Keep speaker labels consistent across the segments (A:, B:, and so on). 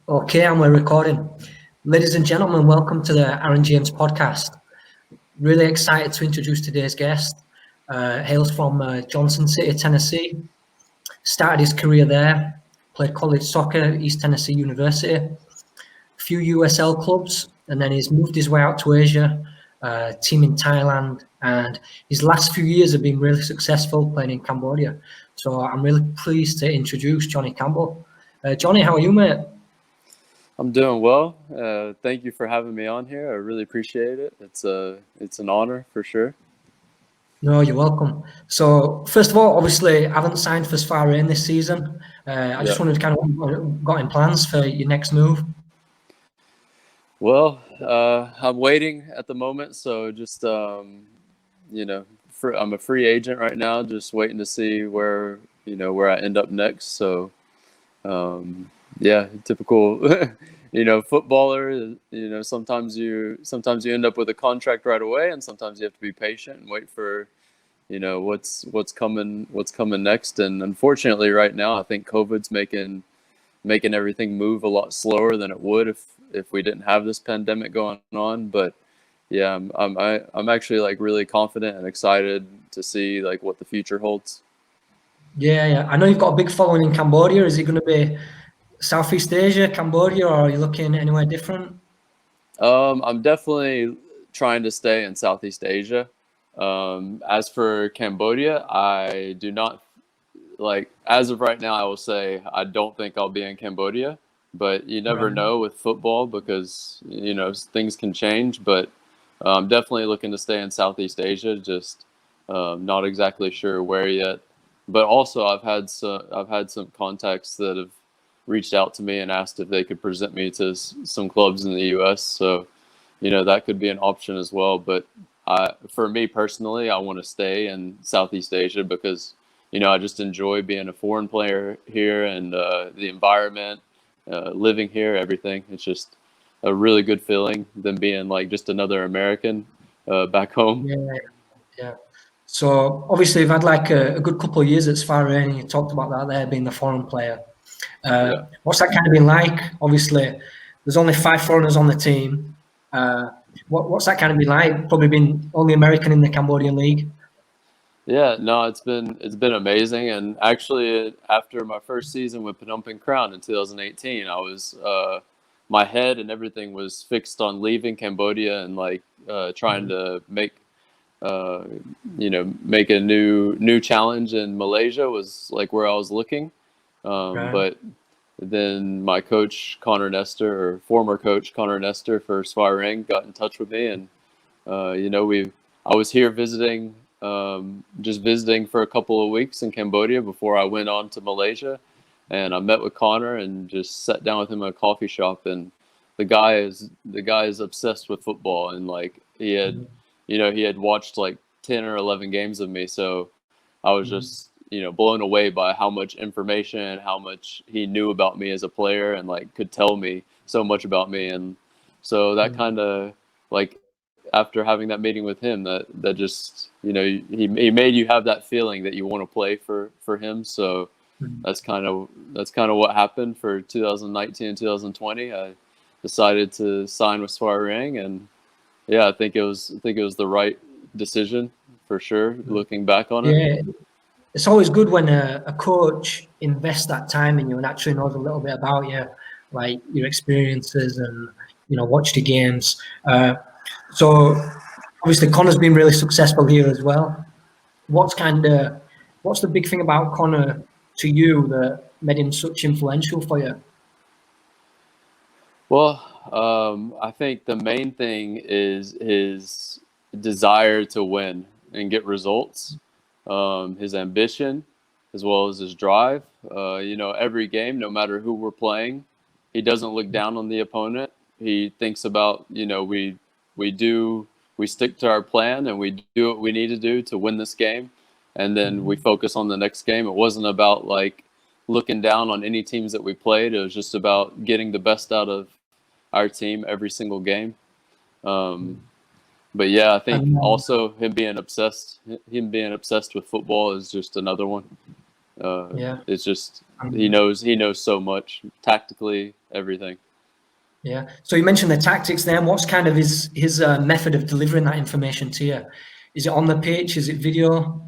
A: Okay, and we're recording. Ladies and gentlemen, welcome to the Arran James Podcast. Really excited to introduce today's guest. Hails from Johnson City, Tennessee. Started his career there, played college soccer at East Tennessee University, a few USL clubs, and then he's moved his way out to Asia, team in Thailand, and his last few years have been really successful playing in Cambodia. So I'm really pleased to introduce Jonny Campbell. Jonny, how are you, mate?
B: I'm doing well. Thank you for having me on here. I really appreciate it. It's an honor for sure.
A: No, you're welcome. So, first of all, obviously, I haven't signed for Arran this season. I just wanted to kind of what got in plans for your next move.
B: Well, I'm waiting at the moment, so just I'm a free agent right now, just waiting to see where I end up next. So, typical, footballer. Sometimes you end up with a contract right away, and sometimes you have to be patient and wait for, what's coming next. And unfortunately, right now, I think COVID's making everything move a lot slower than it would if we didn't have this pandemic going on. But yeah, I'm actually like really confident and excited to see like what the future holds.
A: Yeah. I know you've got a big following in Cambodia. Is it going to be Southeast Asia, Cambodia, or are you looking anywhere different?
B: I'm definitely trying to stay in Southeast Asia. As for Cambodia, I do not as of right now, I will say I don't think I'll be in Cambodia, but you never know with football because, things can change, but I'm definitely looking to stay in Southeast Asia, just not exactly sure where yet. But also I've had some contacts that have reached out to me and asked if they could present me to some clubs in the US. So, that could be an option as well. But for me personally, I want to stay in Southeast Asia because, I just enjoy being a foreign player here and the environment, living here, everything. It's just a really good feeling than being like just another American back home.
A: Yeah. So obviously you've had like a good couple of years at Arran, and you talked about that there being the foreign player. What's that kind of been like? Obviously, there's only 5 foreigners on the team. What's that kind of been like? Probably been only American in the Cambodian league.
B: Yeah, no, it's been amazing. And actually, after my first season with Phnom Penh Crown in 2018, I was my head and everything was fixed on leaving Cambodia and trying to make make a new challenge in Malaysia was like where I was looking. But then my coach Connor Nestor, or former coach Connor Nestor for Swarang, got in touch with me, and I was here visiting. Just visiting for a couple of weeks in Cambodia before I went on to Malaysia, and I met with Connor and just sat down with him at a coffee shop. And the guy is obsessed with football, and he had watched like 10 or 11 games of me. So I was just blown away by how much information, how much he knew about me as a player, and could tell me so much about me. And so that kind of after having that meeting with him, that just he made you have that feeling that you want to play for him. So that's kind of what happened for 2019 and 2020. I decided to sign with Swarang, and I think it was the right decision for sure. Looking back on it,
A: it's always good when a coach invests that time in you and actually knows a little bit about you, like your experiences and watch the games. So obviously Connor's been really successful here as well. What's the big thing about Connor to you that made him such influential for you?
B: Well, I think the main thing is his desire to win and get results, his ambition, as well as his drive. Every game, no matter who we're playing, he doesn't look down on the opponent. He thinks about, we stick to our plan and we do what we need to do to win this game. And then we focus on the next game. It wasn't about looking down on any teams that we played. It was just about getting the best out of our team every single game. But yeah, I think also him being obsessed with football is just another one. It's just he knows so much tactically, everything.
A: Yeah. So you mentioned the tactics then. What's kind of his method of delivering that information to you? Is it on the pitch? Is it video?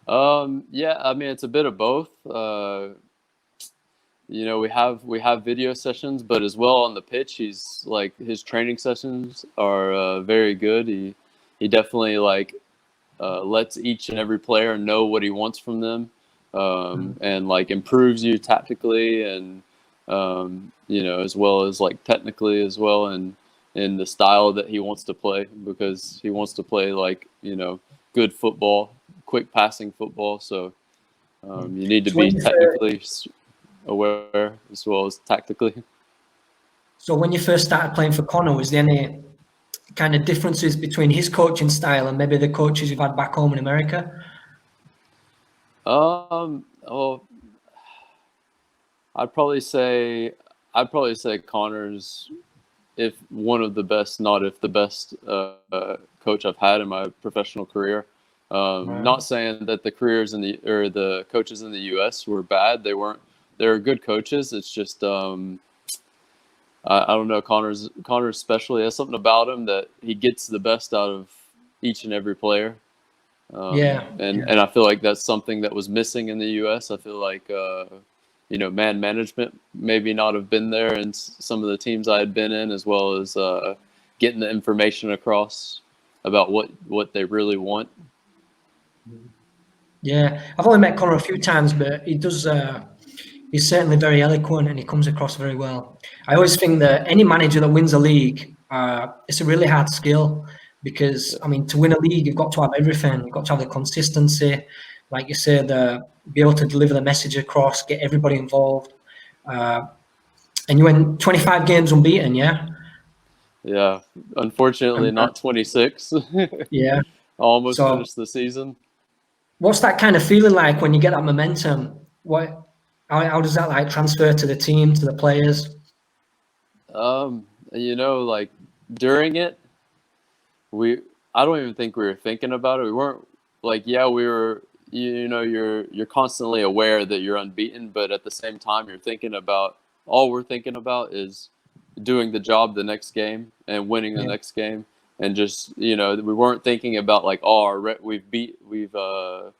B: Yeah, I mean, it's a bit of both. You know, we have video sessions, but as well on the pitch, he's like his training sessions are very good. He definitely like lets each and every player know what he wants from them, and like improves you tactically and you know, as well as like technically as well, and in the style that he wants to play, because he wants to play like, you know, good football, quick passing football. So you need to be technically aware as well as tactically.
A: So when you first started playing for Connor, was there any kind of differences between his coaching style and maybe the coaches you've had back home in America?
B: Well, I'd probably say Connor's if one of the best, not if the best coach I've had in my professional career. Not saying that the careers the coaches in the U.S. were bad. They weren't. They're good coaches. It's just I don't know. Connor especially has something about him that he gets the best out of each and every player. And I feel like that's something that was missing in the U.S. I feel like you know, man management maybe not have been there in some of the teams I had been in, as well as getting the information across about what they really want.
A: Yeah, I've only met Connor a few times, but he does. He's certainly very eloquent and he comes across very well. I always think that any manager that wins a league, it's a really hard skill, because, I mean, to win a league, you've got to have everything. You've got to have the consistency, like you said, be able to deliver the message across, get everybody involved. And you went 25 games unbeaten, yeah?
B: Yeah, unfortunately not 26.
A: Yeah.
B: Almost finished the season.
A: What's that kind of feeling like when you get that momentum? How does that like transfer to the team, to the players?
B: You know, like during it, I don't even think we were thinking about it. We weren't like, yeah, we were, you know, you're constantly aware that you're unbeaten, but at the same time, all we're thinking about is doing the job the next game and winning the next game. And just, you know, we weren't thinking about like, oh, we've beat the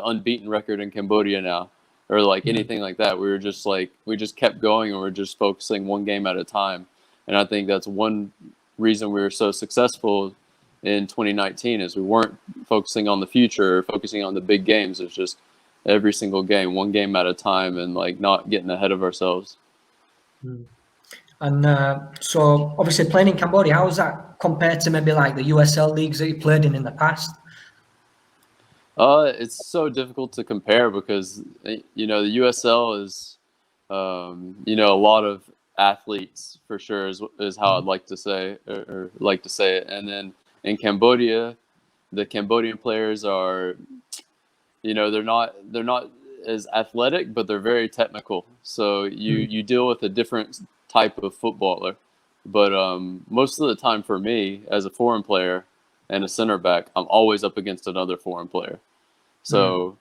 B: unbeaten record in Cambodia now, or like anything like that. We were just like, we just kept going and we're just focusing one game at a time. And I think that's one reason we were so successful in 2019, is we weren't focusing on the future or focusing on the big games. It's just every single game, one game at a time, and like not getting ahead of ourselves.
A: And so obviously playing in Cambodia, how was that compared to maybe like the USL leagues that you played in the past?
B: It's so difficult to compare because, you know, the USL is, you know, a lot of athletes for sure is how I'd like to say or like to say it. And then in Cambodia, the Cambodian players are, you know, they're not as athletic, but they're very technical. So you deal with a different type of footballer. But most of the time for me as a foreign player and a center back, I'm always up against another foreign player. So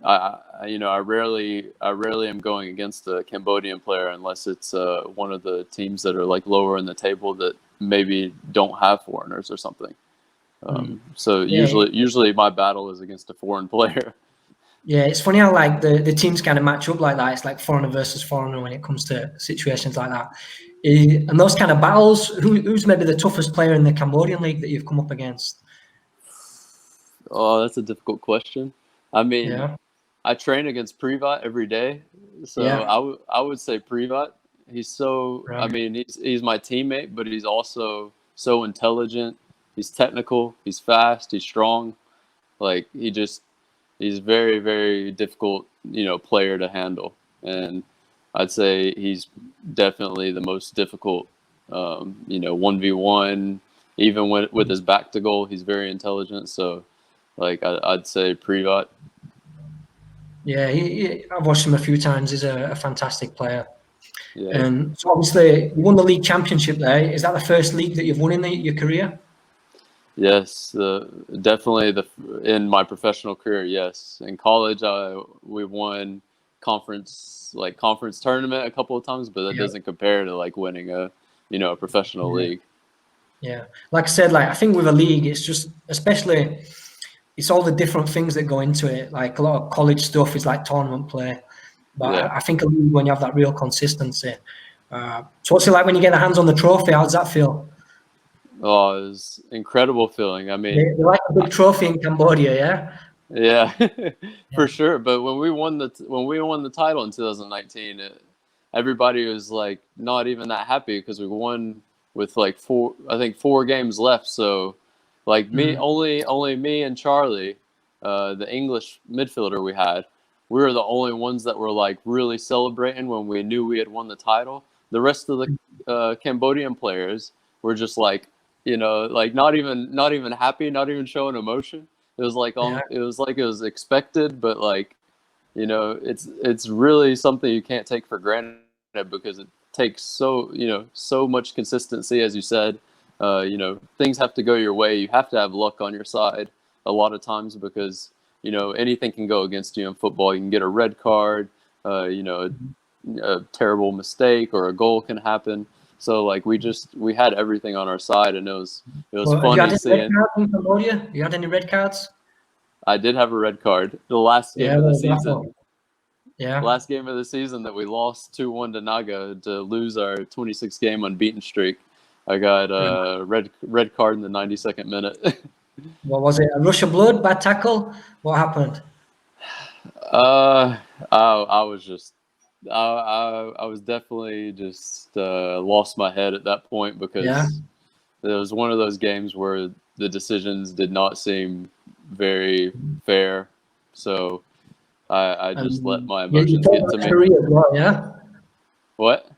B: I rarely am going against a Cambodian player unless it's one of the teams that are like lower in the table that maybe don't have foreigners or something. So usually my battle is against a foreign player.
A: Yeah, it's funny how like the teams kind of match up like that. It's like foreigner versus foreigner when it comes to situations like that. And those kind of battles, who's maybe the toughest player in the Cambodian league that you've come up against?
B: Oh, that's a difficult question. I mean, I train against Privat every day, so I would say Privat. He's so, I mean, he's my teammate, but he's also so intelligent. He's technical. He's fast. He's strong. Like he's very, very difficult, you know, player to handle. And I'd say he's definitely the most difficult, you know, 1v1, even with his back to goal, he's very intelligent. So like I'd say Privat.
A: Yeah, I've watched him a few times. He's a fantastic player.
B: Yeah.
A: And so obviously you won the league championship there. Is that the first league that you've won in your career?
B: Yes, definitely in my professional career. Yes, in college, we won conference tournament a couple of times, but that
A: Yeah.
B: doesn't compare to like winning a professional
A: Yeah.
B: league.
A: Yeah. Like I said, like I think with a league, it's just especially it's all the different things that go into it. Like a lot of college stuff is like tournament play, but
B: Yeah.
A: I think a league when you have that real consistency. So what's it like when you get the hands on the trophy? How does that feel?
B: Oh, it was incredible feeling. I mean,
A: They like a big trophy in Cambodia, yeah.
B: yeah,
A: Yeah.
B: for sure. But when we won the title in 2019, everybody was like not even that happy because we won with like four games left. So, like me,
A: Mm.
B: only me and Charlie, the English midfielder we were the only ones that were like really celebrating when we knew we had won the title. The rest of the Cambodian players were just like, like not even happy, not even showing emotion. It was like
A: Yeah.
B: it was expected, but like, it's really something you can't take for granted because it takes so much consistency, as you said. Things have to go your way. You have to have luck on your side a lot of times because anything can go against you in football. You can get a red card, a terrible mistake, or a goal can happen. So like we had everything on our side, and it was
A: Well, have you had
B: funny
A: any red
B: seeing.
A: cards in Cambodia? You had any red cards?
B: I did have a red card. The last
A: Yeah,
B: game of the
A: well, that's all.
B: season,
A: Yeah.
B: last game of the season that we lost 2-1 to Naga to lose our 26 game unbeaten streak. I got a red card in the 92nd minute.
A: What was it? A rush of blood, bad tackle? What happened?
B: I was just I was definitely just lost my head at that point
A: Yeah.
B: because it was one of those games where the decisions did not seem very fair. So I just let
A: And
B: my
A: you
B: emotions
A: told
B: get
A: the
B: to me.
A: referee as well, yeah?
B: What?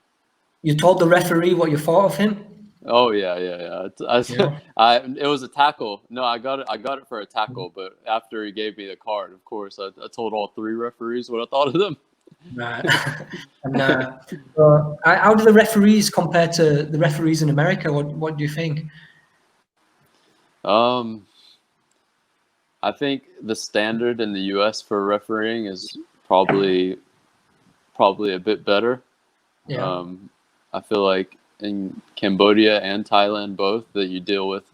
A: You told the referee what you thought of him?
B: Oh yeah.
A: Yeah.
B: It was a tackle. No, I got it. I got it for a tackle. But after he gave me the card, of course, I told all three referees what I thought of them.
A: Right. And how do the referees compare to the referees in America? What do you think?
B: Um, I think the standard in the U.S. for refereeing is probably a bit better.
A: Yeah.
B: Um, I feel like in Cambodia and Thailand both that you deal with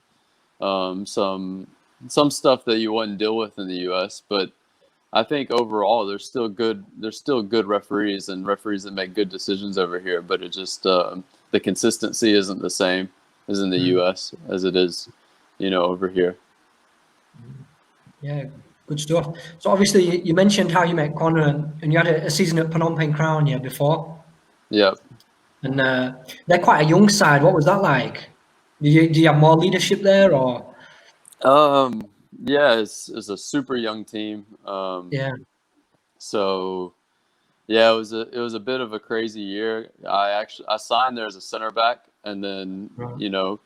B: some stuff that you wouldn't deal with in the U.S. But I think overall there's still good referees and referees that make good decisions over here. But it just the consistency isn't the same as in the
A: Mm.
B: U.S. as it is, over here.
A: Yeah, good stuff. So obviously you mentioned how you met Connor and you had a season at Phnom Penh Crown yeah before,
B: Yep.
A: and they're quite a young side. What was that like? Do you have more leadership there or?
B: Um, yeah, it's a super young team.
A: Yeah,
B: So yeah, it was a bit of a crazy year. I signed there as a center back, and then
A: right.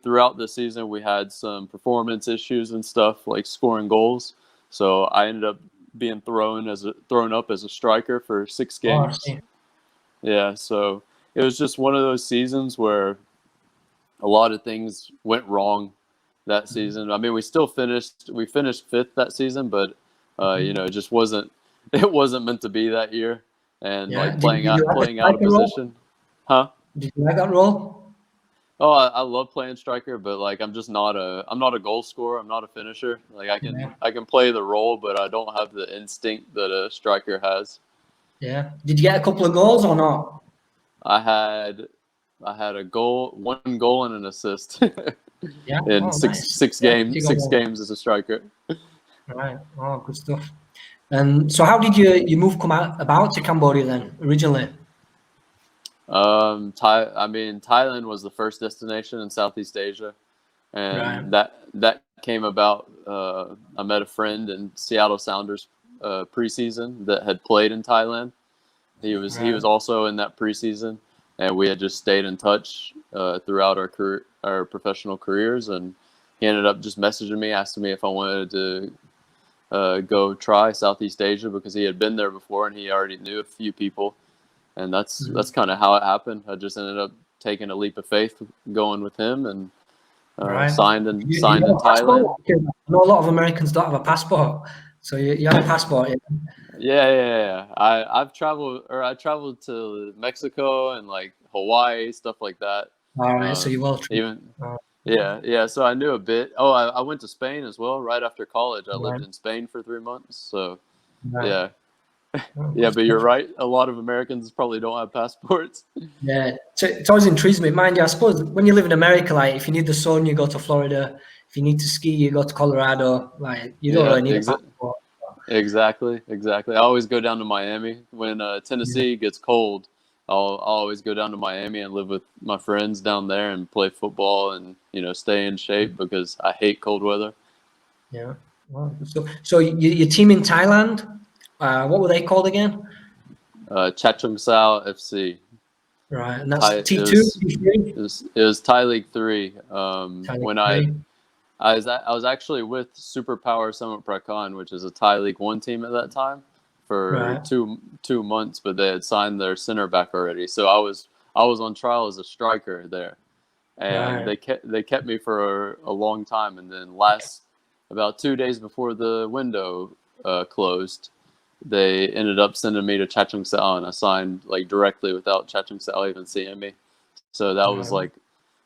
B: throughout the season we had some performance issues and stuff like scoring goals. So I ended up being thrown up as a striker for 6
A: Oh, I
B: games.
A: see.
B: Yeah, so it was just one of those seasons where a lot of things went wrong that season. I mean, we finished fifth that season, but it just wasn't it wasn't meant to be that year. And
A: Yeah,
B: like
A: did you like the
B: playing out of
A: striker role?
B: position, huh?
A: Did you like that role?
B: Oh, I love playing striker, but like I'm not a goal scorer. I'm not a finisher. Like
A: Yeah,
B: I can play the role, but I don't have the instinct that a striker has.
A: yeah. Did you get a couple of goals or not?
B: I had I had one goal and an assist
A: Yeah.
B: in
A: Oh,
B: six
A: nice.
B: six
A: Yeah,
B: games
A: you got
B: six
A: one.
B: games as a striker.
A: Right. Oh, good stuff. And so, how did you come out about to Cambodia then originally?
B: I mean, Thailand was the first destination in Southeast Asia,
A: Right.
B: and that came about. I met a friend in Seattle Sounders preseason that had played in Thailand. He was
A: Right.
B: also in that preseason, and we had just stayed in touch throughout our professional careers. And he ended up just messaging me, asking me if I wanted to go try Southeast Asia because he had been there before and he already knew a few people. And that's
A: Mhm.
B: kind of how it happened. I just ended up taking a leap of faith, going with him, and signed in
A: You
B: Thailand.
A: I know a lot of Americans don't have a passport, so you have a passport.
B: Yeah. I traveled to Mexico and like Hawaii, stuff like that.
A: All right, so you will.
B: Yeah. So I knew a bit. Oh, I went to Spain as well right after college. I lived in Spain for 3 months. So yeah. Yeah, but you're right. A lot of Americans probably don't have passports.
A: Yeah, it always intrigues me. Mind you, I suppose when you live in America, like if you need the sun, you go to Florida. If you need to ski, you go to Colorado. Like you don't really need a passport.
B: Exactly. I always go down to Miami when Tennessee gets cold. I'll always go down to Miami and live with my friends down there and play football and stay in shape because I hate cold weather.
A: Yeah. Wow. So your team in Thailand, what were they called again?
B: Chachoengsao FC.
A: Right, and that's T2, T3.
B: It was Thai League 3.
A: When
B: I was actually with Superpower Summit Prakan, which is a Thai League 1 team at that time, for 2 months, but they had signed their center back already. So I was on trial as a striker there, and they kept me for a long time. And then about 2 days before the window closed, they ended up sending me to Chachoengsao, and I signed like directly without Chachoengsao even seeing me. So that was like,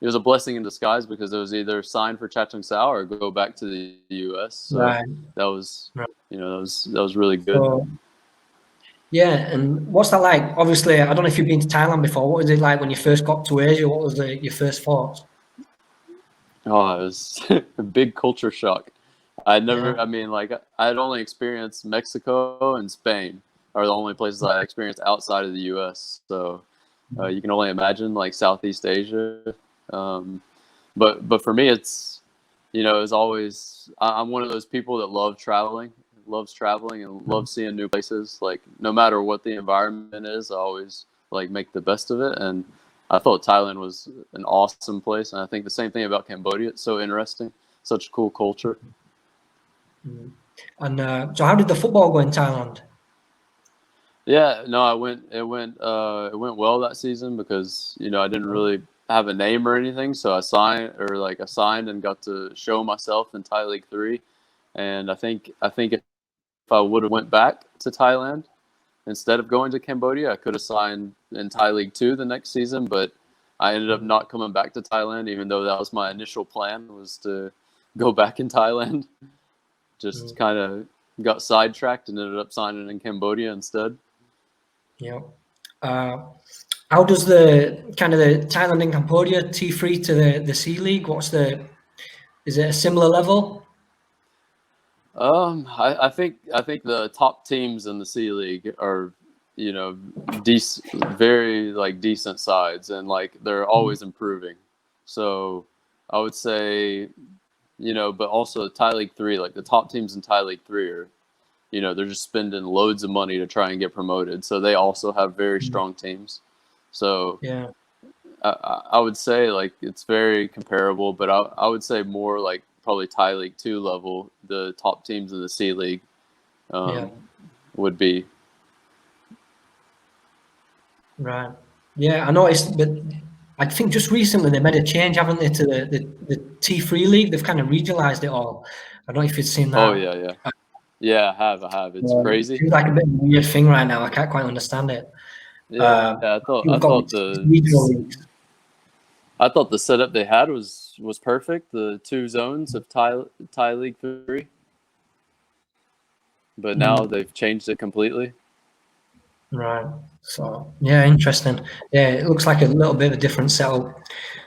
B: it was a blessing in disguise because it was either sign for Chachoengsao or go back to the U.S. So that was, that was really good.
A: Yeah, and what's that like? Obviously, I don't know if you've been to Thailand before. What was it like when you first got to Asia? What was your first thoughts?
B: Oh, it was a big culture shock. I had only experienced Mexico and Spain are the only places I experienced outside of the U.S. So you can only imagine like Southeast Asia. But for me, it's, it's always, I'm one of those people that loves traveling and loves seeing new places. Like no matter what the environment is, I always like make the best of it. And I thought Thailand was an awesome place. And I think the same thing about Cambodia. It's so interesting, such a cool culture.
A: And so how did the football go in Thailand?
B: Yeah, no, it went well that season because, I didn't really have a name or anything. So I signed and got to show myself in Thai League 3. And I think if I would have went back to Thailand instead of going to Cambodia, I could have signed in Thai League 2 the next season, but I ended up not coming back to Thailand, even though that was my initial plan, was to go back in Thailand. Just kind of got sidetracked and ended up signing in Cambodia instead.
A: Yeah. How does the Thailand and Cambodia T3 to the C League? Is it a similar level?
B: I think the top teams in the C League are, very like decent sides, and like they're always improving. So I would say, but also Thai League 3, like the top teams in Thai League 3 are, they're just spending loads of money to try and get promoted. So they also have very strong teams. So
A: yeah,
B: I would say like it's very comparable, but I would say more like probably Thai League 2 level, the top teams in the C League would be. Right.
A: Yeah, I noticed, but I think just recently they made a change, haven't they, to the T3 league? They've kind of regionalized it all. I don't know if you've seen that.
B: Oh, yeah. Yeah, I have. It's crazy.
A: It seems like a bit of a weird thing right now. I can't quite understand it.
B: Yeah, I thought the setup they had was perfect. The 2 zones of Thai League 3, but now they've changed it completely.
A: Right. So yeah, interesting. Yeah, it looks like a little bit of a different setup.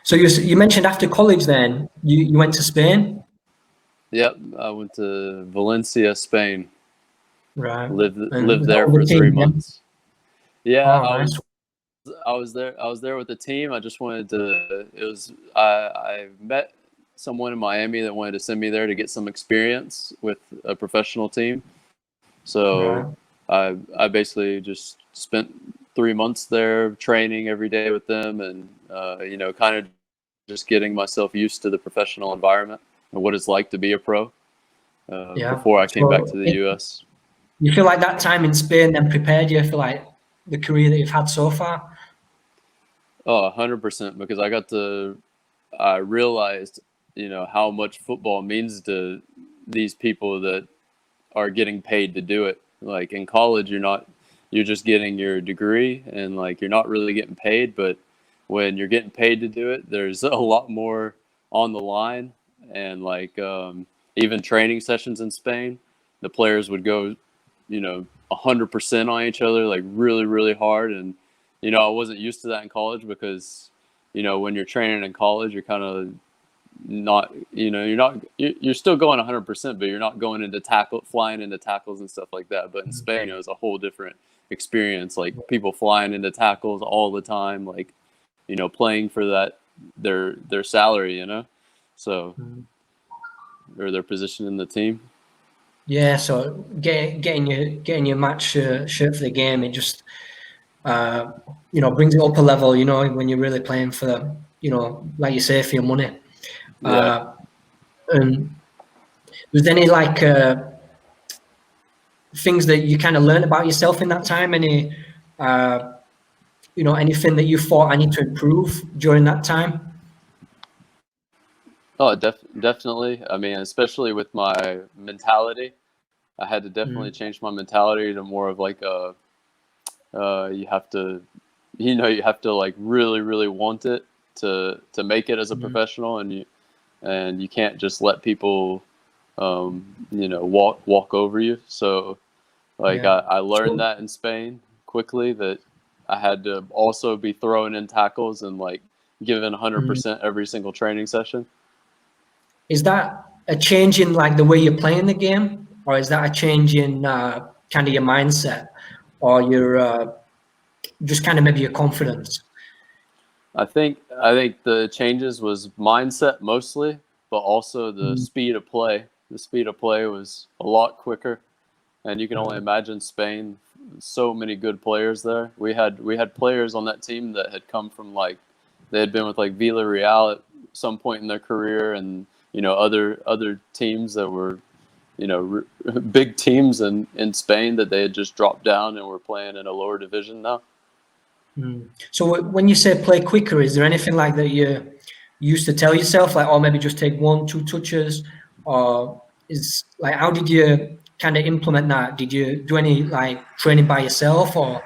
A: So you mentioned after college, then you went to Spain.
B: Yep, I went to Valencia, Spain.
A: Right.
B: Lived there for 3 months. Yeah,
A: nice.
B: I was there with the team. I just wanted to. I met someone in Miami that wanted to send me there to get some experience with a professional team. So I basically just spent 3 months there training every day with them, and kind of just getting myself used to the professional environment and what it's like to be a pro before I came back to the US.
A: You feel like that time in Spain then prepared you for like the career that you've had so far?
B: Oh, 100%, because I realized, how much football means to these people that are getting paid to do it. Like in college, you're just getting your degree and like you're not really getting paid, but when you're getting paid to do it, there's a lot more on the line. And like even training sessions in Spain, the players would go 100% on each other, like really, really hard. And I wasn't used to that in college because when you're training in college, you're kind of not, you're still going 100%, but you're not going into flying into tackles and stuff like that. But in Spain, it was a whole different experience. Like people flying into tackles all the time, like, playing for that, their salary, so, or their position in the team.
A: Yeah. So getting your match shirt for the game, it just, brings it up a level, when you're really playing for, like you say, for your money.
B: Yeah.
A: And was there any like things that you kind of learned about yourself in that time? Any, anything that you thought I need to improve during that time?
B: Oh, definitely. I mean, especially with my mentality, I had to definitely change my mentality to more of like you have to like really, really want it to make it as a professional, and you can't just let people, walk over you. So like I learned that in Spain quickly, that I had to also be throwing in tackles and like giving 100% every single training session.
A: Is that a change in like the way you're playing the game, or is that a change in kind of your mindset, or your just kind of maybe your confidence?
B: I think the changes was mindset mostly, but also the speed of play. The speed of play was a lot quicker, and you can only imagine Spain. So many good players there. We had players on that team that had come from like they had been with like Villarreal at some point in their career, and other teams that were big teams in Spain that they had just dropped down and were playing in a lower division now.
A: So when you say play quicker, is there anything like that you used to tell yourself, like, oh, maybe just take 1-2 touches, or is like, how did you kind of implement that? Did you do any like training by yourself, or?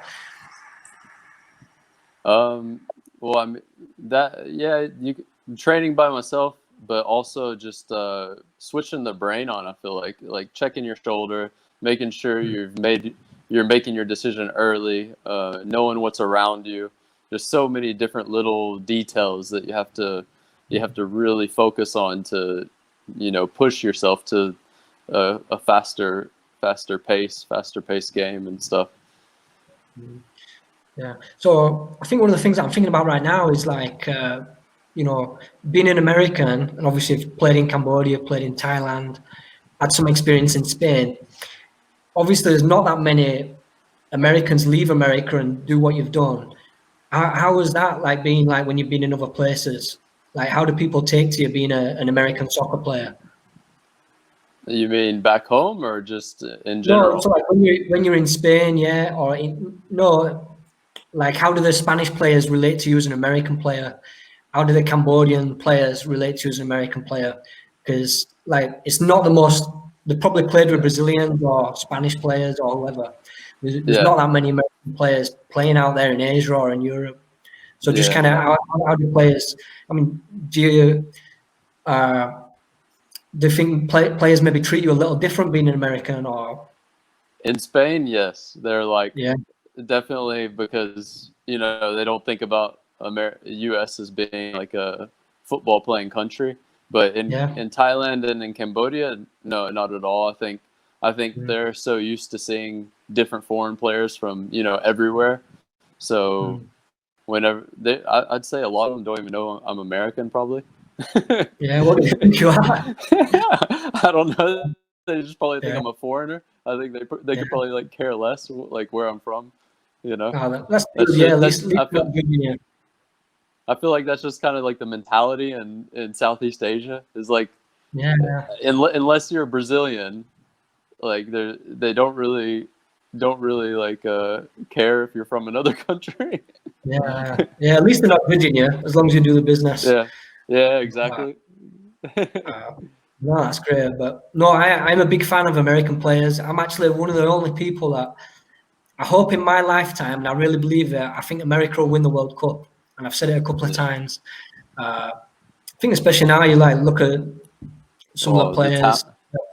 B: Well, I mean training by myself, but also just switching the brain on. I feel like checking your shoulder, making sure you're making your decision early, knowing what's around you. There's so many different little details that you have to really focus on to push yourself to a faster pace game and stuff.
A: Yeah. So I think one of the things that I'm thinking about right now is like, being an American, and obviously I've played in Cambodia, played in Thailand, had some experience in Spain. Obviously, there's not that many Americans leave America and do what you've done. How is that like being like when you've been in other places? Like, how do people take to you being an American soccer player?
B: You mean back home or just in general?
A: No, so like when you're in Spain, yeah, or like how do the Spanish players relate to you as an American player? How do the Cambodian players relate to you as an American player? Because like it's not the most. They probably played with Brazilians or Spanish players or whoever. There's not that many American players playing out there in Asia or in Europe. So just kind of how do players? I mean, do you think players maybe treat you a little different being an American, or?
B: In Spain, yes, they're like definitely, because they don't think about U.S. as being like a football playing country. But in Thailand and in Cambodia, no, not at all. I think they're so used to seeing different foreign players from everywhere. So whenever I'd say a lot of them don't even know I'm American, probably.
A: Yeah, what do you think you are?
B: I don't know. They just probably think I'm a foreigner. I think they could probably like care less like where I'm from.
A: That's good. At least
B: I feel like that's just kind of like the mentality in Southeast Asia is like, unless you're a Brazilian, like they don't really like care if you're from another country.
A: At least they're not judging you as long as you do the business.
B: Yeah, exactly.
A: No, that's great. But no, I'm a big fan of American players. I'm actually one of the only people that I hope in my lifetime, and I really believe it, I think America will win the World Cup. And I've said it a couple of times. I think especially now, you look at some of the players.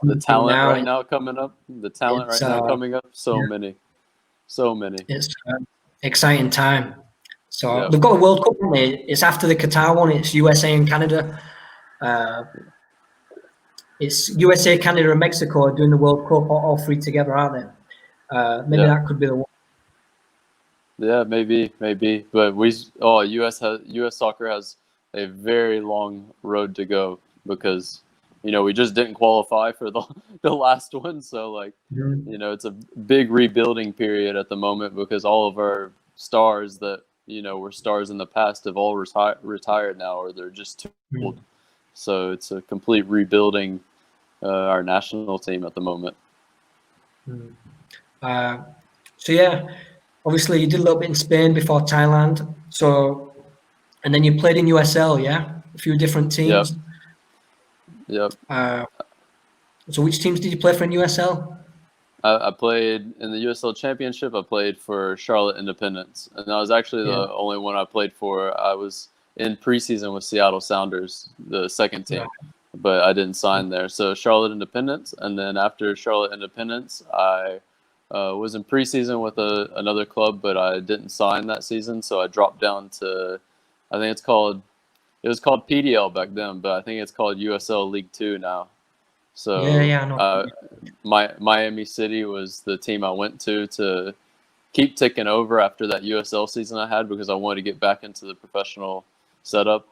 B: The talent
A: now,
B: right now coming up. The talent right now coming up. So many.
A: It's exciting time. So
B: Yep.
A: they've got a World Cup, haven't they? It's after the Qatar one. It's USA and Canada. It's USA, Canada, and Mexico doing the World Cup, all three together, aren't they? Maybe that could be the one.
B: Yeah, maybe. But US soccer has a very long road to go because we just didn't qualify for the last one, so it's a big rebuilding period at the moment because all of our stars that were stars in the past have all retired now, or they're just too old. So it's a complete rebuilding our national team at the moment.
A: Obviously you did a little bit in Spain before Thailand. So, and then you played in USL, a few different teams.
B: Yep.
A: So which teams did you play for in USL?
B: I played in the USL Championship. I played for Charlotte Independence, and that was actually the only one I played for. I was in preseason with Seattle Sounders, the second team, but I didn't sign there. So Charlotte Independence, and then after Charlotte Independence, I was in preseason with another club, but I didn't sign that season. So I dropped down to, I think it was called PDL back then, but I think it's called USL League 2 now. So Miami City was the team I went to keep ticking over after that USL season I had because I wanted to get back into the professional setup.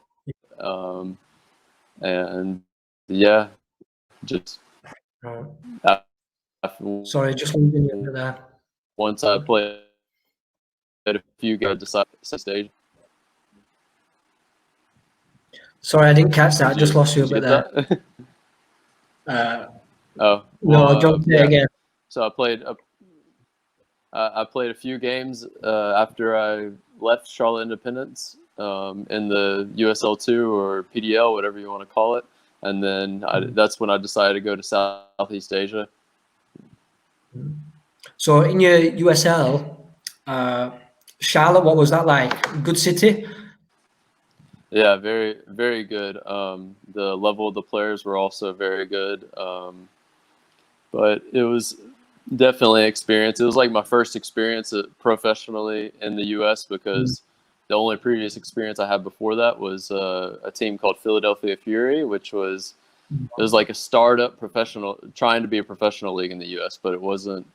B: Just
A: sorry, just leaving you into that.
B: Once I played a few guys decided to stage.
A: Sorry, I didn't catch that. I just lost you a bit there. Jump again.
B: So I played a few games after I left Charlotte Independence in the USL 2 or PDL, whatever you want to call it, and then that's when I decided to go to Southeast Asia.
A: So in your USL, Charlotte, what was that like? Good city?
B: Yeah, very, very good. The level of the players were also very good. But it was definitely an experience. It was like my first experience professionally in the U.S. because the only previous experience I had before that was a team called Philadelphia Fury, which was like a startup trying to be a professional league in the U.S., but it wasn't.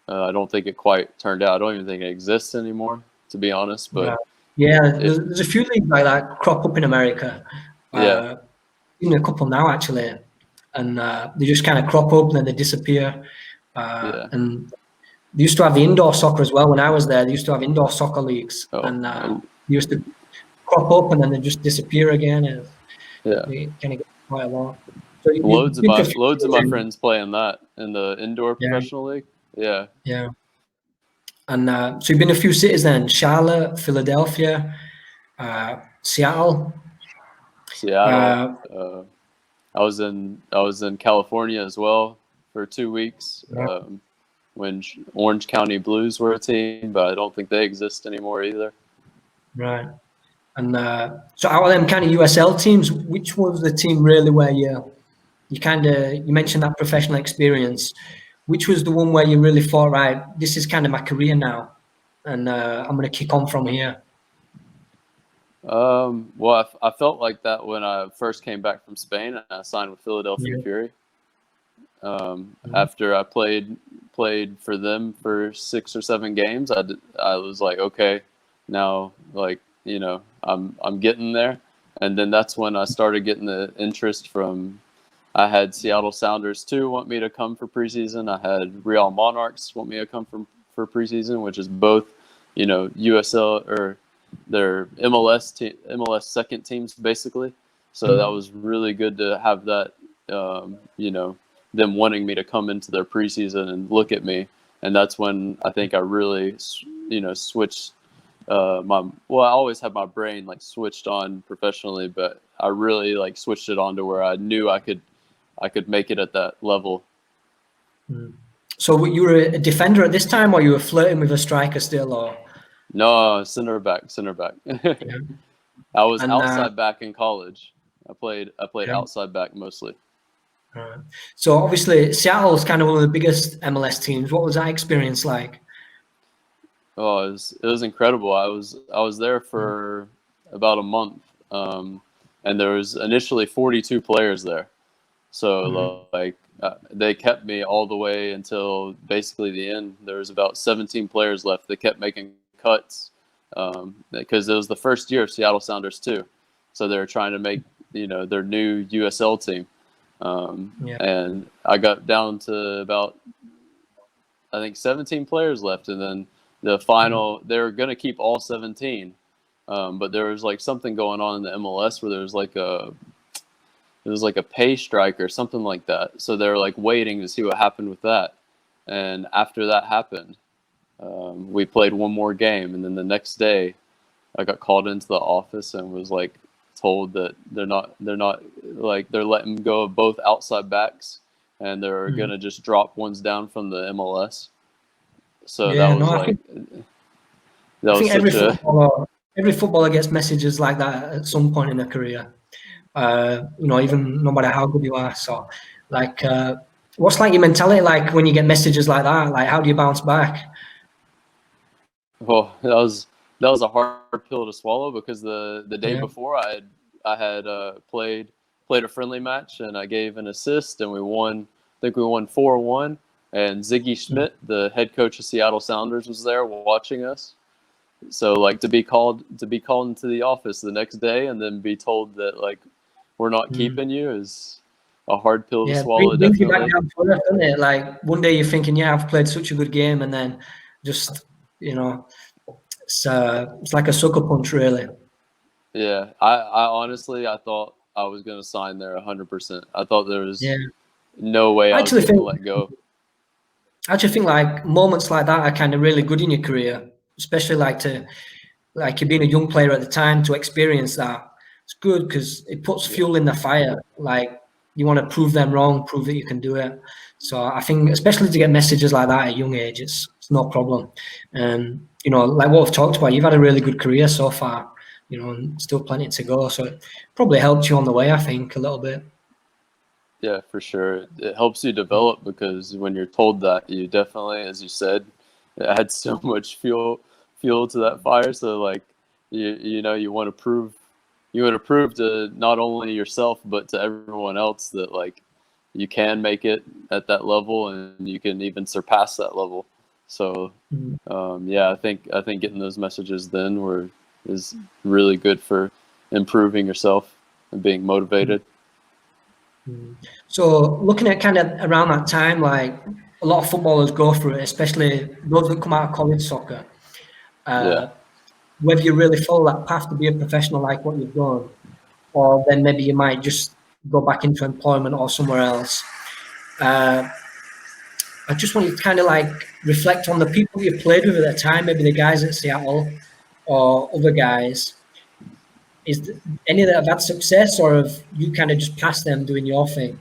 B: I don't think it quite turned out. I don't even think it exists anymore, to be honest. But
A: there's a few leagues like that crop up in America. Even a couple now actually, and they just kind of crop up and then they disappear. And they used to have the indoor soccer as well. When I was there, they used to have indoor soccer leagues, and they used to crop up and then they just disappear again. They kind of get quite a lot. So
B: loads of my friends playing that in the indoor professional league. Yeah.
A: And so you've been to a few cities then: Charlotte, Philadelphia, Seattle.
B: I was in California as well for 2 weeks when Orange County Blues were a team, but I don't think they exist anymore either.
A: Right. And so out of them kind of USL teams, which was the team really where you mentioned that professional experience? Which was the one where you really thought, right, this is kind of my career now, and I'm going to kick on from here?
B: Well, I felt like that when I first came back from Spain and I signed with Philadelphia Fury. After I played for them for 6 or 7 games, I was like, okay, now I'm getting there. And then that's when I started getting the interest from. I had Seattle Sounders too want me to come for preseason. I had Real Monarchs want me to come for preseason, which is both, USL or their MLS second teams basically. So that was really good to have that, them wanting me to come into their preseason and look at me. And that's when I think I really, switched I always had my brain like switched on professionally, but I really like switched it on to where I knew I could make it at that level.
A: So you were a defender at this time, or you were flirting with a striker still, or?
B: No, center back.
A: Yeah.
B: I was
A: And
B: outside back in college. I played
A: yeah.
B: outside back mostly.
A: So obviously Seattle's kind of one of the biggest MLS teams. What was that experience like?
B: Oh, it was incredible. I was there for about a month, and there was initially 42 players there. So they kept me all the way until basically the end. There was about 17 players left. They kept making cuts because it was the first year of Seattle Sounders too. So they were trying to make their new USL team. And I got down to about, I think, 17 players left, and then the final, they were going to keep all 17, but there was like something going on in the MLS where there was like a pay strike or something like that. So they were like waiting to see what happened with that. And after that happened, we played one more game, and then the next day, I got called into the office and was like told that they're letting go of both outside backs, and they're gonna just drop ones down from the MLS. So I think
A: every footballer gets messages like that at some point in their career. Even no matter how good you are. So, what's like your mentality like when you get messages like that? Like, how do you bounce back?
B: Well, that was a hard pill to swallow, because the day before I had played a friendly match, and I gave an assist, and we won. I think we won 4-1. And Ziggy Schmidt, the head coach of Seattle Sounders, was there watching us. So like to be called into the office the next day and then be told that like we're not keeping you is a hard pill to swallow.
A: Brings you back down to earth, doesn't it? Like one day you're thinking, yeah, I've played such a good game, and then just it's like a sucker punch, really.
B: Yeah, I honestly I thought I was going to sign there 100%. I thought there was no way I was going to let go.
A: I actually think like moments like that are kind of really good in your career, especially you being a young player at the time, to experience that. It's good because it puts fuel in the fire. Like you want to prove them wrong, prove that you can do it. So I think especially to get messages like that at a young age, it's no problem. And like what we've talked about, you've had a really good career so far, and still plenty to go. So it probably helped you on the way, I think, a little bit.
B: Yeah, for sure. It helps you develop, because when you're told that, you definitely, as you said, it adds so much fuel to that fire. So like, you want to prove to not only yourself, but to everyone else that like you can make it at that level, and you can even surpass that level. So I think getting those messages then is really good for improving yourself and being motivated.
A: So looking at kind of around that time, like a lot of footballers go through it, especially those that come out of college soccer. Whether you really follow that path to be a professional like what you've done, or then maybe you might just go back into employment or somewhere else. I just want you to kind of like reflect on the people you played with at the time, maybe the guys at Seattle or other guys. Is any that have had success, or have you kind of just passed them doing your thing?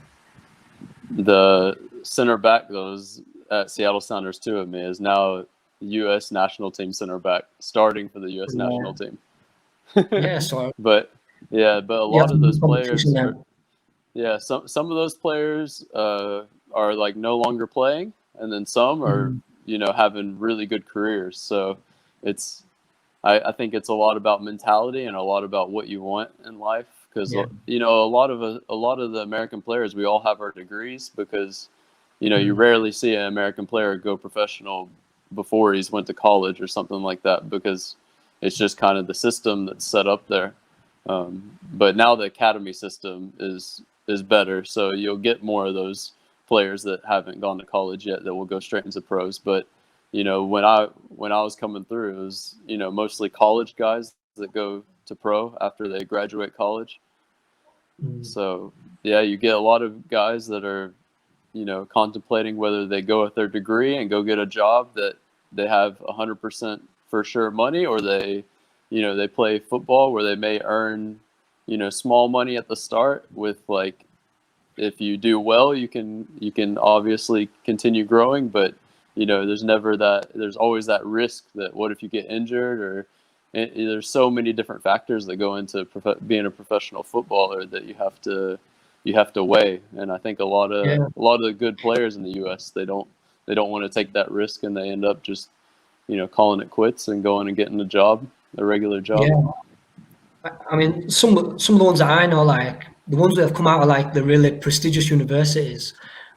B: The center back that was at Seattle Sounders too of me is now U.S. national team center back, starting for the U.S. national team. But a lot of those players some of those players are like no longer playing, and then some are having really good careers. So I think it's a lot about mentality and a lot about what you want in life, because a lot of the American players, we all have our degrees, because you rarely see an American player go professional before he's went to college or something like that, because it's just kind of the system that's set up there. But now the academy system is better, so you'll get more of those players that haven't gone to college yet that will go straight into pros. But when I was coming through, it was mostly college guys that go to pro after they graduate college. So you get a lot of guys that are contemplating whether they go with their degree and go get a job that they have 100% for sure money, or they play football where they may earn, small money at the start with, like, if you do well, you can obviously continue growing, but there's always that risk that what if you get injured, or there's so many different factors that go into being a professional footballer that you have to weigh. And I think a lot of the good players in the U.S., they don't want to take that risk, and they end up just calling it quits and going and getting a regular job.
A: Yeah, I mean, some of the ones that I know, like the ones that have come out of like the really prestigious universities,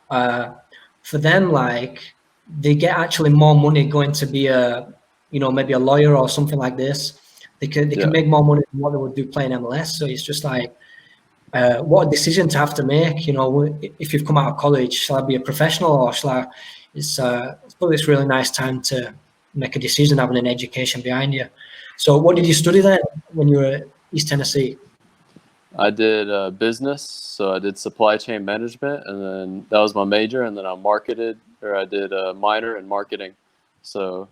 A: for them, like they get actually more money going to be maybe a lawyer or something like this. They can make more money than what they would do playing MLS. So it's just like, what a decision to have to make. If you've come out of college, shall I be a professional, or shall I? It's probably this really nice time to make a decision, having an education behind you. So what did you study then when you were at East Tennessee?
B: I did business, so I did supply chain management, and then that was my major, and then I did a minor in marketing. So,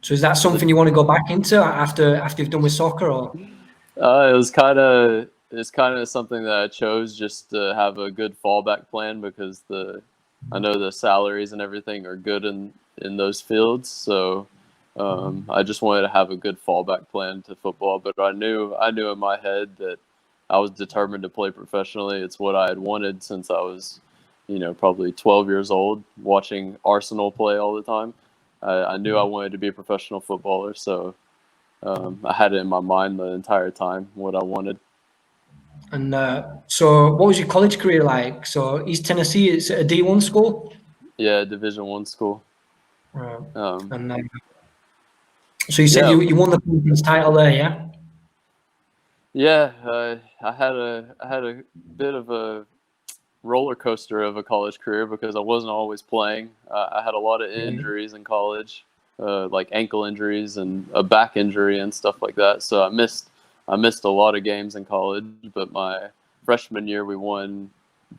A: so is that something you want to go back into after you've done with soccer, or?
B: It's kind of something that I chose just to have a good fallback plan, because I know the salaries and everything are good in those fields, so. I just wanted to have a good fallback plan to football, but I knew in my head that I was determined to play professionally. It's what I had wanted since I was, probably 12 years old, watching Arsenal play all the time. I knew I wanted to be a professional footballer, so I had it in my mind the entire time what I wanted.
A: And so what was your college career like? So East Tennessee, is it a D1 school?
B: Yeah, Division I school.
A: So you said you won the conference title there, yeah?
B: Yeah, I had a bit of a roller coaster of a college career, because I wasn't always playing. I had a lot of injuries in college, like ankle injuries and a back injury and stuff like that. So I missed a lot of games in college. But my freshman year, we won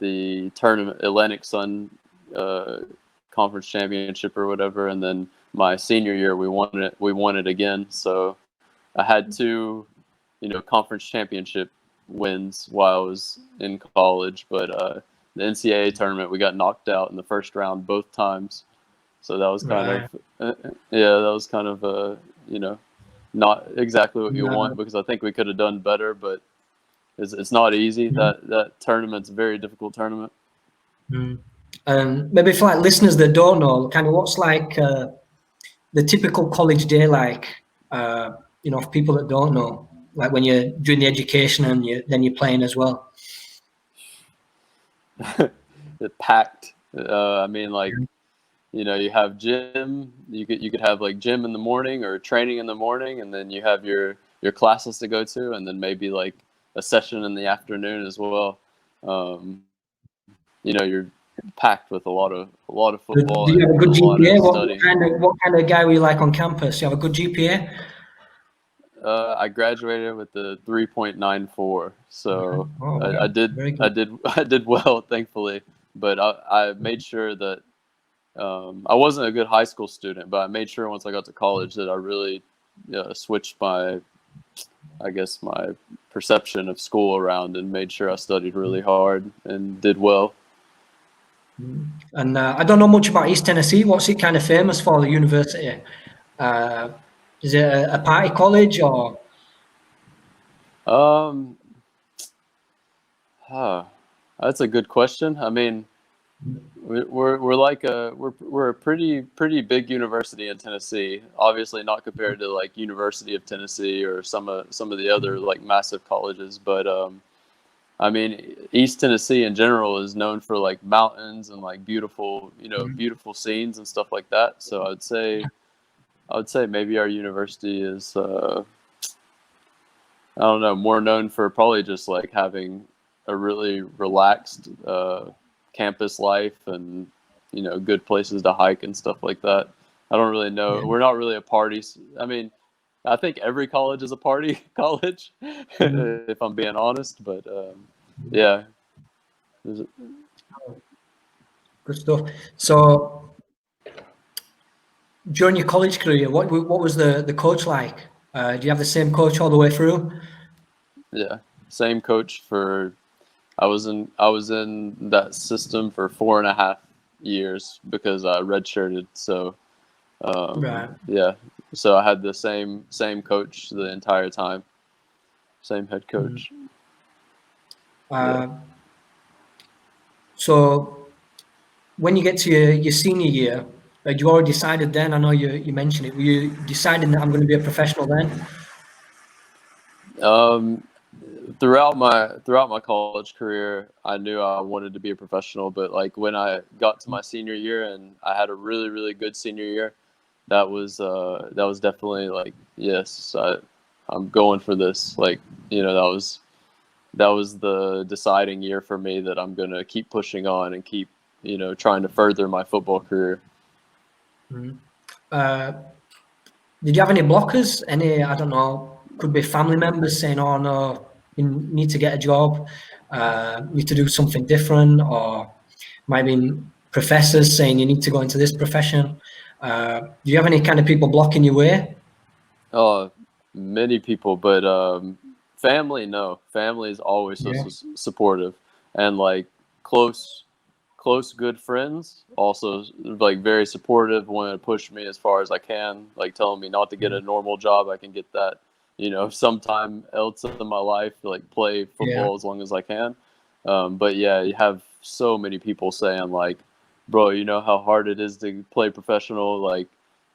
B: the tournament, Atlantic Sun Conference Championship or whatever, and then my senior year, we won it again. So I had two, conference championship wins while I was in college, but the NCAA tournament, we got knocked out in the first round both times. So that was kind of not exactly what you want, because I think we could have done better, but it's not easy. That tournament's a very difficult tournament.
A: Maybe for like listeners that don't know, kind of what's like the typical college day like, for people that don't know, like when you're doing the education and then you're playing as well.
B: It's packed. I mean, like, you have gym. You could have like gym in the morning or training in the morning, and then you have your classes to go to, and then maybe like a session in the afternoon as well. You're packed with a lot of football.
A: Do you have a good GPA? What kind of guy were you like on campus? You have a good GPA?
B: I graduated with a 3.94, so I did well, thankfully. But I made sure that I wasn't a good high school student, but I made sure once I got to college that I really switched my perception of school around, and made sure I studied really hard and did well.
A: And I don't know much about East Tennessee. What's it kind of famous for, the university? Is it a party college, or?
B: That's a good question. I mean, we're a pretty big university in Tennessee. Obviously, not compared to like University of Tennessee or some of the other like massive colleges, but I mean, East Tennessee in general is known for like mountains and like beautiful scenes and stuff like that. So I would say maybe our university is I don't know, more known for probably just like having a really relaxed campus life, and good places to hike and stuff like that. I don't really know. We're not really a party. I mean, I think every college is a party college, if I'm being honest. But yeah.
A: Good stuff. So during your college career, what was the coach like? Do you have the same coach all the way through?
B: Yeah, same coach for. I was in that system for 4.5 years because I redshirted. So
A: Right.
B: yeah, so I had the same coach the entire time, same head coach.
A: So when you get to your senior year, had you already decided then? I know you mentioned it. Were you deciding that I'm going to be a professional then?
B: Throughout my college career, I knew I wanted to be a professional. But like when I got to my senior year and I had a really, really good senior year, that was definitely like, yes, I'm going for this. Like, you know, that was the deciding year for me that I'm going to keep pushing on and keep, you know, trying to further my football career.
A: Did you have any blockers? Any, I don't know, could be family members saying, "Oh no, you need to get a job, need to do something different," or maybe professors saying you need to go into this profession. Do you have any kind of people blocking your way?
B: Many people, but family, no. Family is always so supportive, and like close good friends also like very supportive, want to push me as far as I can, like telling me not to get a normal job. I can get that, you know, sometime else in my life, like play football as long as I can. But yeah, you have so many people saying like, bro, you know how hard it is to play professional, like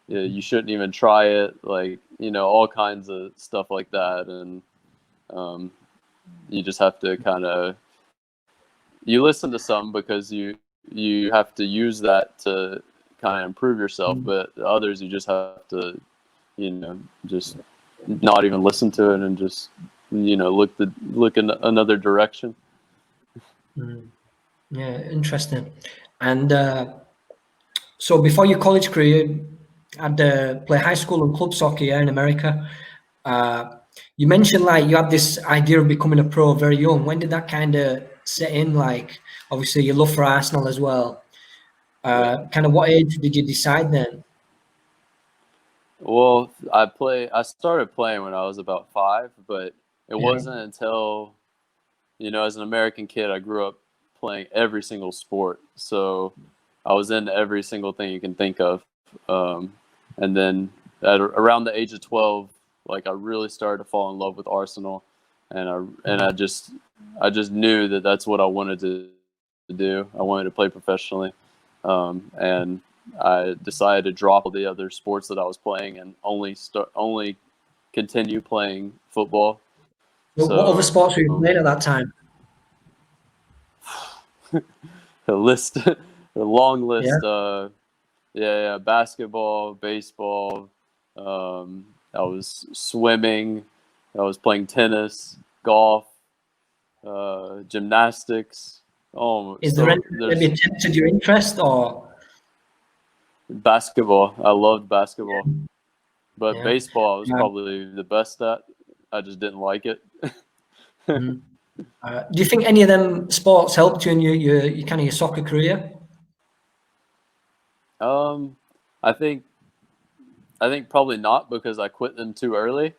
B: you shouldn't even try it, like, you know, all kinds of stuff like that. And you just have to kind of, you listen to some because you have to use that to kind of improve yourself, but others you just have to, you know, just not even listen to it and just, you know, look in another direction.
A: Yeah, interesting. And so before your college career, you had to play high school and club soccer here in America. You mentioned like you had this idea of becoming a pro very young. When did that kind of set in? Like, obviously, your love for Arsenal as well. Kind of what age did you decide then?
B: Well, I started playing when I was about 5, but it wasn't until, you know, as an American kid, I grew up playing every single sport. So I was into every single thing you can think of. And then around the age of 12, like I really started to fall in love with Arsenal, and I just knew that that's what I wanted to do. I wanted to play professionally, and I decided to drop all the other sports that I was playing and only continue playing football.
A: What other sports were you playing at that time?
B: A long list. Basketball, baseball. I was swimming. I was playing tennis, golf, gymnastics.
A: Is there anything that maybe tempted your interest or?
B: Basketball. I loved basketball, but baseball I was probably the best at. I just didn't like it.
A: Do you think any of them sports helped you in your kind of your soccer career?
B: I think probably not, because I quit them too early.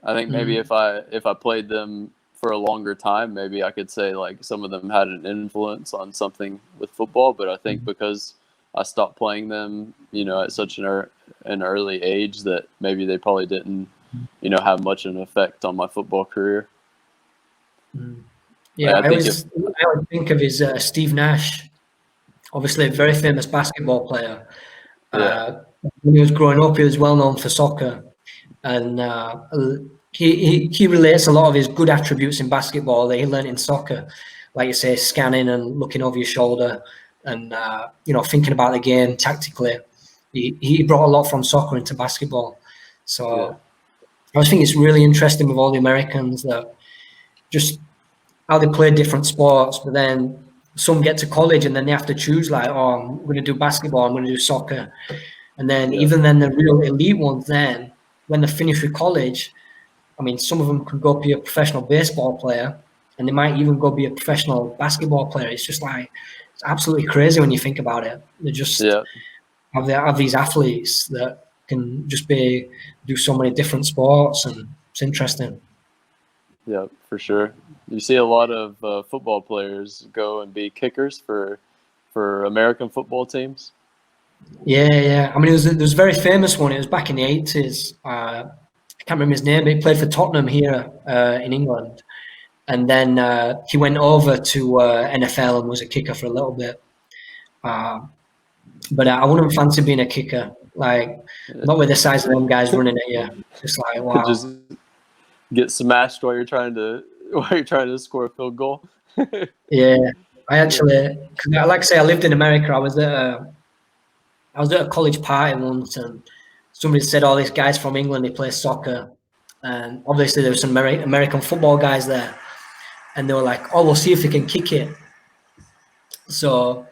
B: I think maybe if I played them for a longer time, maybe I could say like some of them had an influence on something with football. But I think because I stopped playing them, you know, at such an early age, that maybe they probably didn't, you know, have much of an effect on my football career.
A: Yeah, I always think of his Steve Nash, obviously a very famous basketball player. When he was growing up, he was well known for soccer, and he relates a lot of his good attributes in basketball that he learned in soccer, like you say, scanning and looking over your shoulder, and you know, thinking about the game tactically. He brought a lot from soccer into basketball, so I think it's really interesting with all the Americans that just how they play different sports, but then some get to college and then they have to choose like, oh, I'm going to do basketball, I'm going to do soccer. And then even then the real elite ones, then when they finish with college, I mean, some of them could go be a professional baseball player and they might even go be a professional basketball player. It's just like, it's absolutely crazy when you think about it. They're just have these athletes that can just do so many different sports, and it's interesting.
B: Yeah, for sure. You see a lot of football players go and be kickers for American football teams.
A: Yeah. I mean, there was a very famous one. It was back in the 80s. I can't remember his name, but he played for Tottenham here in England. And then he went over to NFL and was a kicker for a little bit. But I wouldn't fancy being a kicker. Like, not with the size of them guys running at you. It's like, wow.
B: Just get smashed while you're trying to score a field goal.
A: Yeah, I actually, like I say, I lived in America. I was at a college party once, and somebody said, "Oh, these guys from England, they play soccer," and obviously there were some American football guys there, and they were like, "Oh, we'll see if he can kick it." So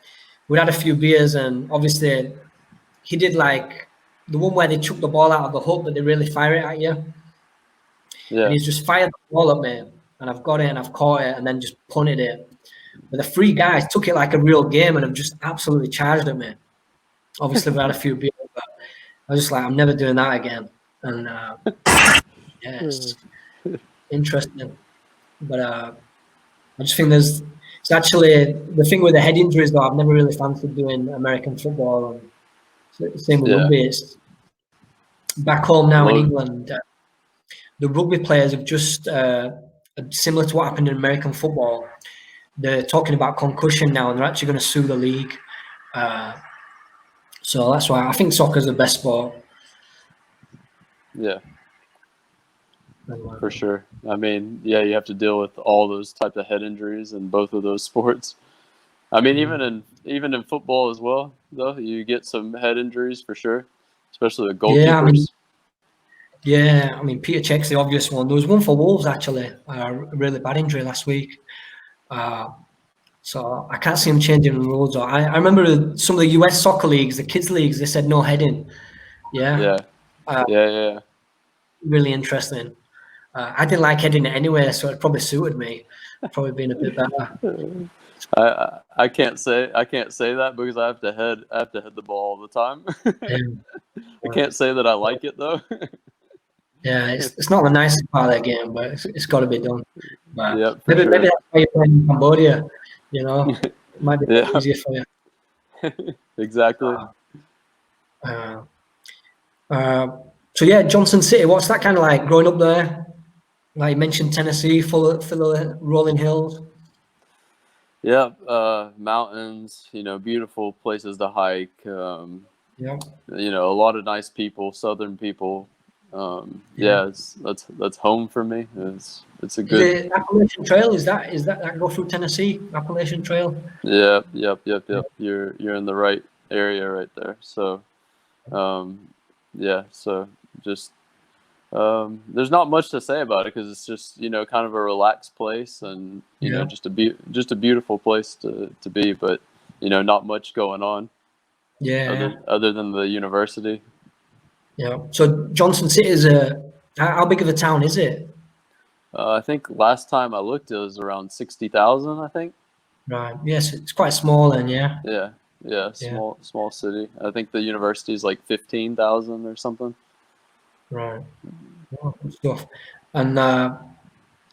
A: we had a few beers, and obviously he did like the one where they chuck the ball out of the hook, but they really fire it at you.
B: Yeah.
A: And he's just fired the ball at me, and I've got it, and I've caught it, and then just punted it. But the three guys took it like a real game and have just absolutely charged at me. Obviously, we had a few beers, but I was just like, I'm never doing that again. And yeah, it's interesting. But I just think it's actually the thing with the head injuries, though. I've never really fancied doing American football. And same with rugby. It's back home now in England. The rugby players have just, similar to what happened in American football, they're talking about concussion now, and they're actually going to sue the league. So that's why I think soccer's the best sport.
B: Yeah, for sure. I mean, yeah, you have to deal with all those types of head injuries in both of those sports. I mean, even in football as well, though, you get some head injuries for sure, especially the goalkeepers.
A: I mean, Peter Cech's the obvious one. There was one for Wolves, actually, a really bad injury last week. So I can't see him changing the rules. I remember some of the US soccer leagues, the kids leagues, they said no heading. Yeah. Really interesting. I didn't like heading it anyway, so it probably suited me. Probably been a bit better.
B: I can't say that because I have to head the ball all the time. I can't say that I like it though.
A: Yeah, it's not the nicest part of the game, but it's got to be done. But maybe that's why you're playing in Cambodia. You know, it might be easier for you.
B: Exactly.
A: So yeah, Johnson City. What's that kind of like growing up there? Like you mentioned, Tennessee, full of rolling hills.
B: Yeah, mountains. Beautiful places to hike.
A: Yeah.
B: A lot of nice people, Southern people. That's home for me. It's a good.
A: Is it Appalachian Trail? Is that go through Tennessee? Appalachian Trail.
B: Yep. You're in the right area right there. So, So just there's not much to say about it because it's just kind of a relaxed place and just a beautiful place to be, but not much going on.
A: Yeah.
B: Other than the university.
A: Yeah. So Johnson City is how big of a town is it?
B: I think last time I looked, it was around 60,000. I think.
A: Right. Yes, it's quite small, then. Yeah.
B: Yeah. Small city. I think the university is like 15,000 or something.
A: Right. Oh, good stuff. And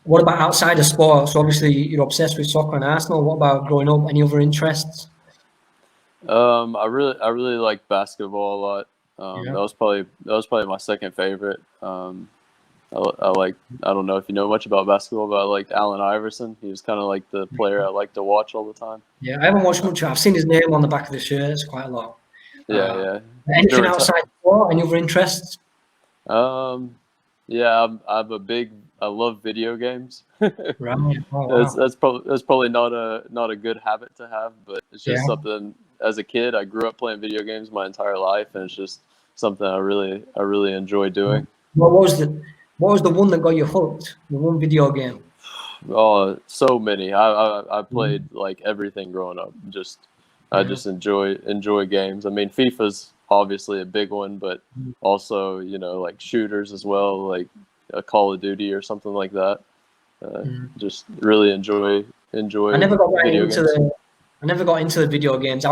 A: what about outside of sports? Obviously, you're obsessed with soccer and Arsenal. What about growing up? Any other interests?
B: I really like basketball a lot. That was probably my second favorite. I don't know if you know much about basketball, but I liked Allen Iverson. He was kind of like the player I like to watch all the time.
A: Yeah, I haven't watched much. I've seen his name on the back of the shirts quite a lot.
B: Yeah.
A: Anything outside sport? Any other interests?
B: Yeah, I love video games.
A: Right. Oh, wow.
B: That's probably not a good habit to have, but it's just something. As a kid, I grew up playing video games my entire life, and it's just something I really enjoy doing.
A: What was the one that got you hooked? The one video game?
B: Oh, so many. I played like everything growing up. I just enjoy games. I mean, FIFA's obviously a big one, but also like shooters as well, like a Call of Duty or something like that. Just really enjoy.
A: I never got right into I never got into the video games.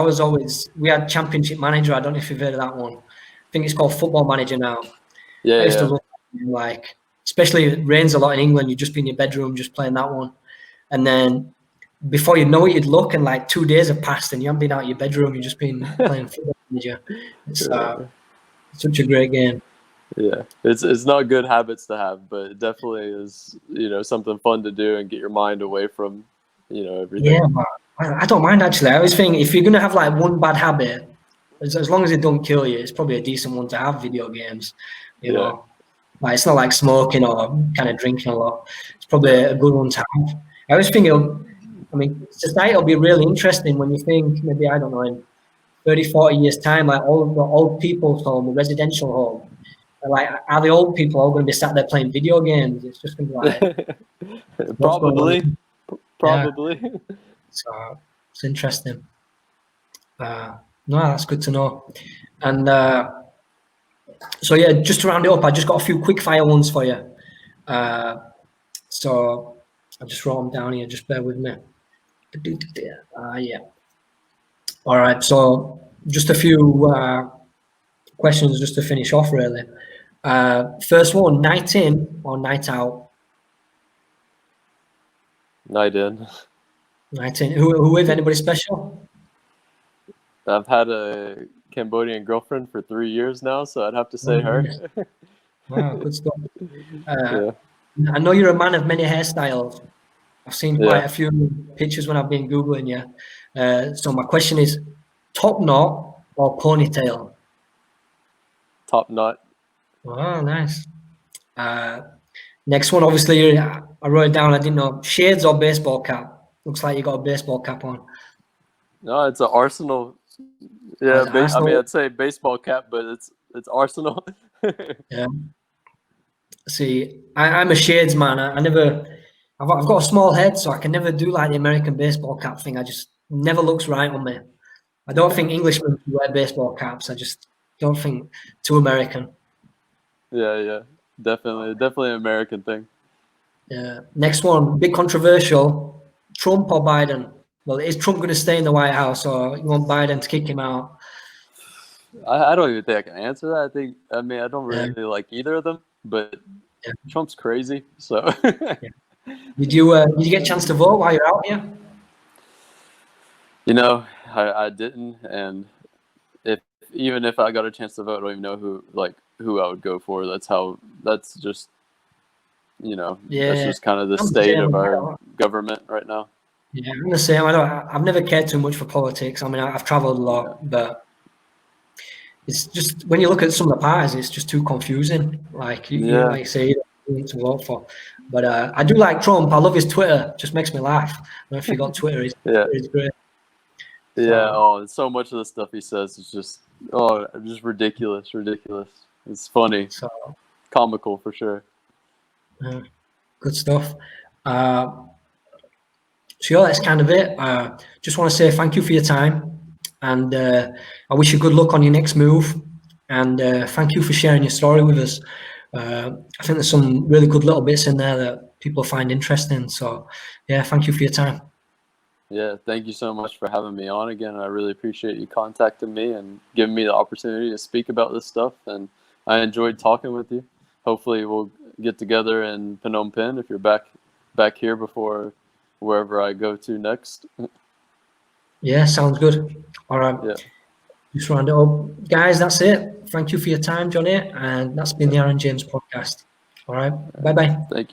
A: We had Championship Manager. I don't know if you've heard of that one. I think it's called Football Manager now.
B: Yeah,
A: I used to love it, like, especially it rains a lot in England. You'd just be in your bedroom just playing that one. And then before you know it, you'd look and like 2 days have passed and you haven't been out of your bedroom. You've just been playing Football Manager. It's such a great game.
B: Yeah, it's not good habits to have, but it definitely is, something fun to do and get your mind away from, everything.
A: Yeah, I don't mind actually. I always think if you're gonna have like one bad habit, as long as it don't kill you, it's probably a decent one to have. Video games, you know, like it's not like smoking or kind of drinking a lot. It's probably a good one to have. I always think society will be really interesting when you think maybe, I don't know, in 30, 40 years time, like all the old people's home, the residential home, like are the old people all going to be sat there playing video games? It's just going to be like
B: probably.
A: Yeah. So it's interesting. No, that's good to know. And so yeah, just to round it up, I just got a few quick fire ones for you. So I just wrote them down here. Just bear with me. Yeah. All right. So just a few questions just to finish off, really. First one: night in or night out?
B: Night in.
A: Night in. Who with? Anybody special?
B: I've had a Cambodian girlfriend for 3 years now, so I'd have to say her.
A: Wow, good stuff. I know you're a man of many hairstyles. I've seen quite a few pictures when I've been Googling you. So my question is, top knot or ponytail?
B: Top knot.
A: Oh, nice. Next one, obviously, I wrote it down. I didn't know. Shades or baseball cap? Looks like you got a baseball cap on.
B: No, it's an Arsenal. Yeah, Arsenal. I mean, I'd say baseball cap, but it's Arsenal.
A: Yeah. See, I'm a shades man. I've got a small head, so I can never do like the American baseball cap thing. I just never looks right on me. I don't think Englishmen wear baseball caps. I just don't think too American.
B: Yeah, definitely an American thing.
A: Yeah. Next one, big controversial. Trump or Biden? Well, is Trump going to stay in the White House, or you want Biden to kick him out?
B: I don't even think I can answer that. I don't really like either of them, but Trump's crazy. So,
A: Did you get a chance to vote while you're out here?
B: I didn't, and even if I got a chance to vote, I don't even know who I would go for. That's just that's just kind of the state of our government right now.
A: Yeah, I'm the same. I've never cared too much for politics. I mean, I've traveled a lot, but it's just when you look at some of the parties, it's just too confusing. Like you like say, you don't know to vote for. But I do like Trump. I love his Twitter. Just makes me laugh. I don't know if you got Twitter. It's great.
B: Yeah. So much of the stuff he says is just ridiculous. It's funny. So comical for sure.
A: Good stuff. So yeah, that's kind of it. Just want to say thank you for your time, and I wish you good luck on your next move. And thank you for sharing your story with us. I think there's some really good little bits in there that people find interesting. So yeah, thank you for your time.
B: Yeah, thank you so much for having me on again. I really appreciate you contacting me and giving me the opportunity to speak about this stuff. And I enjoyed talking with you. Hopefully we'll get together in Phnom Penh if you're back here before wherever I go to next.
A: Yeah, sounds good. All right. Yeah. Just round it up. Guys, that's it. Thank you for your time, Jonny. And that's been the Arran James Podcast. All right. Bye-bye.
B: Thank you.